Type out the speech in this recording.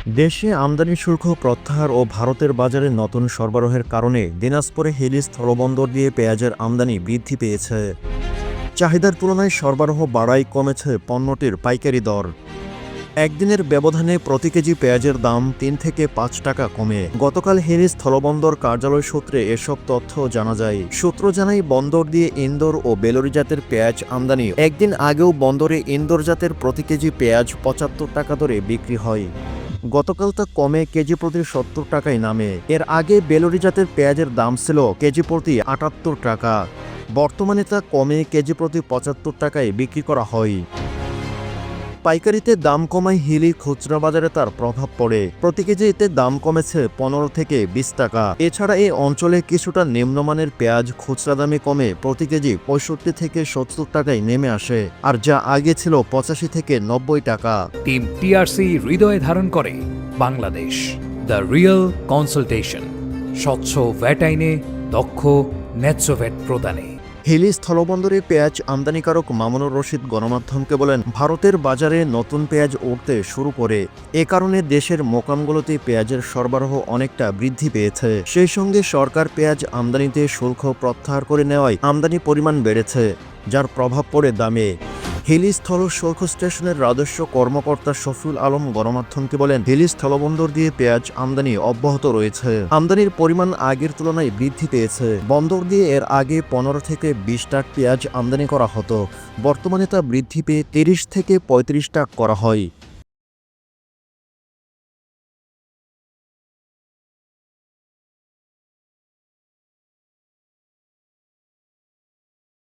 দেশে আমদানি শুল্ক প্রত্যাহার ও ভারতের বাজারে নতুন সরবরাহের কারণে দিনাজপুরে হিলি স্থলবন্দর দিয়ে পেঁয়াজের আমদানি বৃদ্ধি পেয়েছে। চাহিদার তুলনায় সরবরাহ বাড়ায় কমেছে পণ্যটির পাইকারি দর। একদিনের ব্যবধানে প্রতি কেজি পেঁয়াজের দাম ৩ থেকে ৫ টাকা কমে। গতকাল হিলি স্থলবন্দর কার্যালয় সূত্রে এসব তথ্য জানা যায়। সূত্র জানায়, বন্দর দিয়ে ইন্দোর ও বেলুরি জাতের পেঁয়াজ আমদানি। একদিন আগেও বন্দরে ইন্দোর জাতের প্রতি কেজি পেঁয়াজ ৭৫ টাকা দরে বিক্রি হয়। গতকাল তা কমে কেজি প্রতি ৭০ টাকায় নামে। এর আগে বেলুরি জাতের পেঁয়াজের দাম ছিল কেজি প্রতি ৭৮ টাকা। বর্তমানে তা কমে কেজি প্রতি ৭৫ টাকায় বিক্রি করা হয়। পাইকারিতে দাম কমায় হিলি খুচরা বাজারে তার প্রভাব পড়ে। প্রতি কেজিতে দাম কমেছে ১৫ থেকে ২০ টাকা। এছাড়া এই অঞ্চলে কিছুটা নিম্নমানের পেঁয়াজ খুচরা দামে কমে প্রতি কেজি ৬৫ থেকে ৭০ টাকায় নেমে আসে, আর যা আগে ছিল ৮৫ থেকে ৯০ টাকা। টিম টিআরসি হৃদয়ে ধারণ করে বাংলাদেশ। দ্য রিয়েল কনসালটেশন, স্বচ্ছ ভ্যাট আইনে দক্ষ ন্যায্য ভ্যাট প্রদানে। হিলি স্থলবন্দরে পেঁয়াজ আমদানিকারক মামুনুর রশিদ গণমাধ্যমকে বলেন, ভারতের বাজারে নতুন পেঁয়াজ উঠতে শুরু করে। এ কারণে দেশের মোকামগুলোতে পেঁয়াজের সরবরাহ অনেকটা বৃদ্ধি পেয়েছে। সেই সঙ্গে সরকার পেঁয়াজ আমদানিতে শুল্ক প্রত্যাহার করে নেওয়ায় আমদানি পরিমাণ বেড়েছে, যার প্রভাব পড়ে দামে। হিলি স্থল শুল্ক স্টেশনের রাজস্ব কর্মকর্তা শফিউল আলম গণমাধ্যমকে বলেন, হিলি স্থলবন্দর দিয়ে পেঁয়াজ আমদানি অব্যাহত রয়েছে। আমদানির পরিমাণ আগের তুলনায় বৃদ্ধি পেয়েছে। বন্দর দিয়ে এর আগে ১৫ থেকে ২০ টাক পেঁয়াজ আমদানি করা হতো। বর্তমানে তা বৃদ্ধি পেয়ে ৩০ থেকে ৩৫ টাক করা হয়।